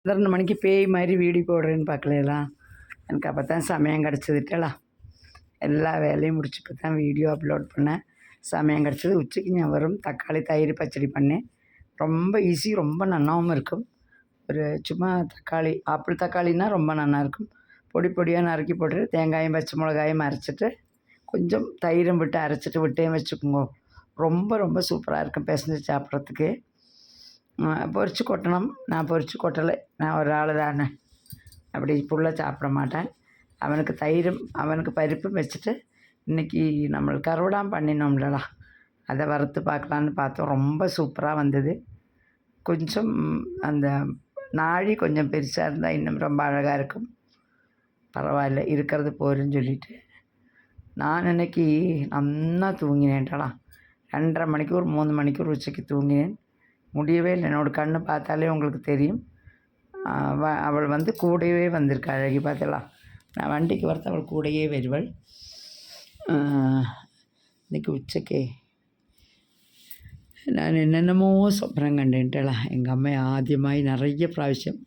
12 மணிக்கு பேய் மாதிரி வீடியோ போடுறேன்னு பார்க்கலாம். எனக்கு அப்போ தான் சமயம் கிடச்சிதுட்டலாம். எல்லா வேலையும் முடிச்சு இப்போ தான் வீடியோ அப்லோட் பண்ணேன். சமயம் கிடச்சிது. உச்சிக்கு நான் வெறும் தக்காளி தயிர் பச்சடி பண்ணேன். ரொம்ப ஈஸி, ரொம்ப நல்லாவும் இருக்கும். ஒரு சும்மா தக்காளி ஆப்பிள் தக்காளின்னா ரொம்ப நல்லாயிருக்கும். பொடி பொடியாக நறுக்கி போட்டு தேங்காயும் பச்சை மிளகாயும் அரைச்சிட்டு கொஞ்சம் தயிரும் விட்டு அரைச்சிட்டு விட்டேன் வச்சுக்கோங்க. ரொம்ப ரொம்ப சூப்பராக இருக்கும் பிசைஞ்சு சாப்பிட்றதுக்கு. பொரிச்சு கொட்டணும். நான் பொரிச்சு கொட்டலை. நான் ஒரு ஆள் தானே, அப்படி புல்ல சாப்பிட மாட்டேன். அவனுக்கு தயிரும் அவனுக்கு பருப்பும் வச்சுட்டு இன்றைக்கி நம்மளுக்கு கருவடாம் பண்ணினோம்லடா, அதை வறுத்து பார்க்கலான்னு பார்த்தோம். ரொம்ப சூப்பராக வந்தது. கொஞ்சம் அந்த நாழி கொஞ்சம் பெருசாக இருந்தால் இன்னும் ரொம்ப அழகாக இருக்கும். பரவாயில்ல, இருக்கிறது போருன்னு சொல்லிவிட்டு நான் இன்றைக்கி நல்லா தூங்கினேன்டா. 2:30 மணிக்கூர் 3 மணிக்கூர் உச்சிக்கு தூங்கினேன். முடியவே இல்லை. என்னோடய கண்ணு பார்த்தாலே உங்களுக்கு தெரியும். அவள் வந்து கூடவே வந்திருக்கா. அழகி பார்த்தலாம். நான் வண்டிக்கு வரத்து அவள் கூடயே வருவள். இன்றைக்கி உச்சக்கே நான் என்னென்னமோ சொப்னம் கண்டேன்ட்டலாம். எங்கள் அம்மா ஆദ്യമായി நிறைய പ്രാവശ്യം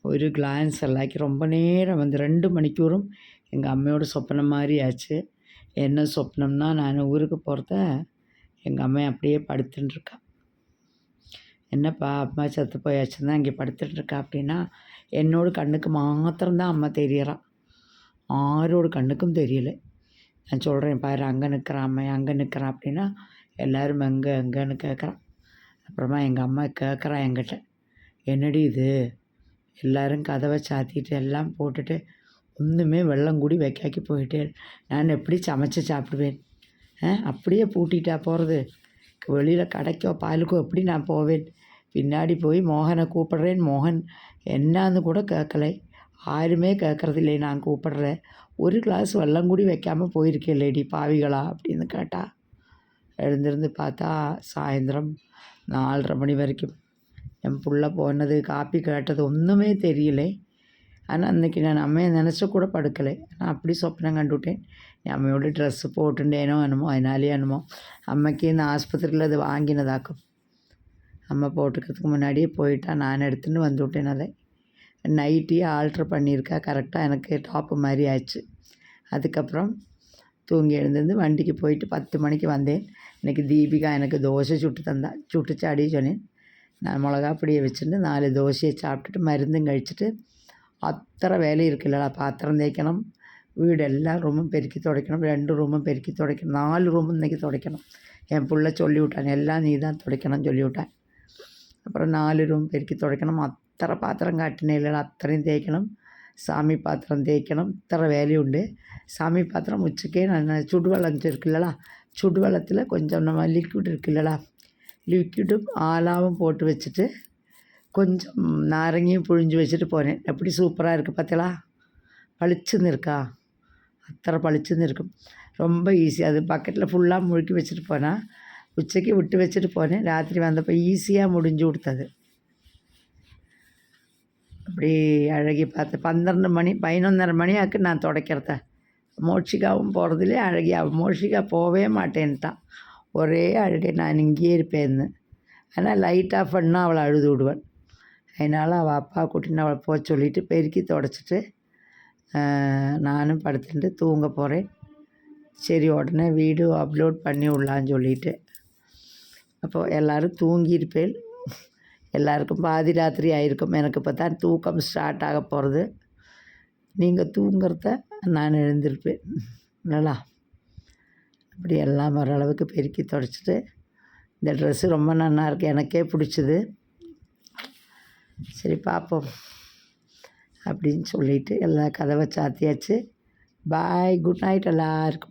ஒரு கிளான்ஸ் எல்லாக்கி ரொம்ப நேரம் வந்து 2 மணிக்கூரும் எங்கள் அம்மையோட சொப்பனம் மாதிரி ஆச்சு. என்ன சொப்னம்னா, நான் ஊருக்கு போகிறத எங்கள் அம்மா அப்படியே படுத்துட்டுருக்கா. என்னப்பா அம்மா செத்து போயாச்சுன்னு தான் இங்கே படுத்துட்டுருக்கா அப்படின்னா, என்னோட கண்ணுக்கு மாத்திரம்தான் அம்மா தெரியறான். ஆரோட கண்ணுக்கும் தெரியலை. நான் சொல்கிறேன் பாரு, அங்கே நிற்கிறான் அம்மா, அங்கே நிற்கிறான் அப்படின்னா எல்லோரும் எங்கேன்னு கேட்குறான். அப்புறமா எங்கள் அம்மா கேட்குறா என்கிட்ட, என்னடி இது எல்லோரும் கதவை சாத்திட்டு எல்லாம் போட்டுட்டு ஒன்றுமே வெள்ளம் கூடி வைக்காக்கி போயிட்டே, நான் எப்படி சமைச்சு சாப்பிடுவேன்? அப்படியே பூட்டிட்டா போகிறது? வெளியில் கடைக்கோ பாலுக்கோ எப்படி நான் போவேன்? பின்னாடி போய் மோகனை கூப்பிட்றேன். மோகன் என்னான்னு கூட கேட்கலை. யாருமே கேட்குறதில்லை. நான் கூப்பிட்றேன். ஒரு கிளாஸ் வெள்ளம் கூடி வைக்காமல் போயிருக்கேன் லேடி பாவிகளா அப்படின்னு கேட்டா. எழுந்திருந்து பார்த்தா சாயந்தரம் 4:30 மணி வரைக்கும் என் புள்ள போனது காப்பி கேட்டது ஒன்றுமே தெரியலை. ஆனால் அன்றைக்கி நான் அம்மையை நினச்ச கூட படுக்கலை. நான் அப்படி சொப்னம் கண்டுவிட்டேன். என் அம்மையோட ட்ரெஸ்ஸு போட்டுட்டேனோ என்னமோ, அதனாலே என்னமோ அம்மைக்கு இந்த ஆஸ்பத்திரியில் அது வாங்கினதாக்கும். அம்மா போட்டுக்கிறதுக்கு முன்னாடியே போயிட்டா. நான் எடுத்துன்னு வந்து விட்டேன். அதை நைட்டியே ஆல்ட்ரு பண்ணியிருக்கா. கரெக்டாக எனக்கு டாப்பு மாதிரி ஆச்சு. அதுக்கப்புறம் தூங்கி எழுந்திருந்து வண்டிக்கு போயிட்டு 10 மணிக்கு வந்தேன். இன்றைக்கி தீபிகா எனக்கு தோசை சுட்டு தந்தா. சுட்டுச்சு அடி சொன்னேன். நான் மிளகா பொடியை வச்சுட்டு 4 தோசையை சாப்பிட்டுட்டு மருந்தும் கழிச்சிட்டு அத்தனை வேலை இருக்குல்லடா. பாத்திரம் தேய்க்கணும், வீடு எல்லா ரூமும் பெருக்கி துடைக்கணும், 2 ரூமும் பெருக்கி துடைக்கணும், 4 ரூமும் இன்றைக்கி துடைக்கணும். என் பிள்ளை சொல்லிவிட்டான், எல்லாம் நீ தான் துடைக்கணும்னு சொல்லிவிட்டேன். அப்புறம் 4 ரூம் பெருக்கி துடைக்கணும். அத்தனை பாத்திரம் காட்டினே இல்லைடா, அத்தனையும் தேய்க்கணும். சாமி பாத்திரம் தேய்க்கணும். இத்தனை வேலையும் உண்டு. சாமி பாத்திரம் உச்சிக்கே நான் சுடுவெள்ளம் இருக்குல்லடா, சுடுவெள்ளத்தில் கொஞ்சம் நம்ம லிக்விட் இருக்குல்லடா, லிக்விடும் ஆலாவும் போட்டு வச்சுட்டு கொஞ்சம் நாரங்கியும் புழிஞ்சு வச்சுட்டு போனேன். எப்படி சூப்பராக இருக்குது பார்த்தீங்களா? பளிச்சுன்னு இருக்கா? அத்தனை பளிச்சுன்னு இருக்கும். ரொம்ப ஈஸி. அது பக்கெட்டில் ஃபுல்லாக முழுக்கி வச்சுட்டு போனால் உச்சைக்கு விட்டு வச்சுட்டு போனேன். ராத்திரி வந்தப்போ ஈஸியாக முடிஞ்சு கொடுத்தது. அப்படி அழகி பார்த்து 12 மணி 11:30 மணி ஆக்கு நான் துடைக்கிறத. மோட்சிகாவும் போகிறதுலே அழகி. மோட்சிகா போகவே மாட்டேன்ட்டான். ஒரே அழுகை, நான் இங்கேயே இருப்பேன்னு. ஆனால் லைட் ஆஃப் பண்ணால் அவளை அழுது விடுவேன். அதனால் அவள் அப்பா கூட்டின்னு அவளை போக சொல்லிவிட்டு பெருக்கி துடைச்சிட்டு நானும் படுத்துட்டு தூங்க போகிறேன். சரி, உடனே வீடியோ அப்லோட் பண்ணி விடலான்னு சொல்லிவிட்டு. அப்போது எல்லோரும் தூங்கியிருப்பேன். எல்லாருக்கும் பாதி ராத்திரி ஆகிருக்கும். எனக்கு இப்போ தான் தூக்கம் ஸ்டார்ட் ஆக போகிறது. நீங்கள் தூங்குறத நான் எழுந்திருப்பேன். நல்லா அப்படி எல்லாம் ஓரளவுக்கு பெருக்கி துடைச்சிட்டு, இந்த ட்ரெஸ்ஸு ரொம்ப நல்லா இருக்குது, எனக்கே பிடிச்சிது. சரி பார்ப்போம் அப்படின்னு சொல்லிவிட்டு எல்லா கதவை சாத்தியாச்சு. பாய், குட் நைட் எல்லாருக்கும்.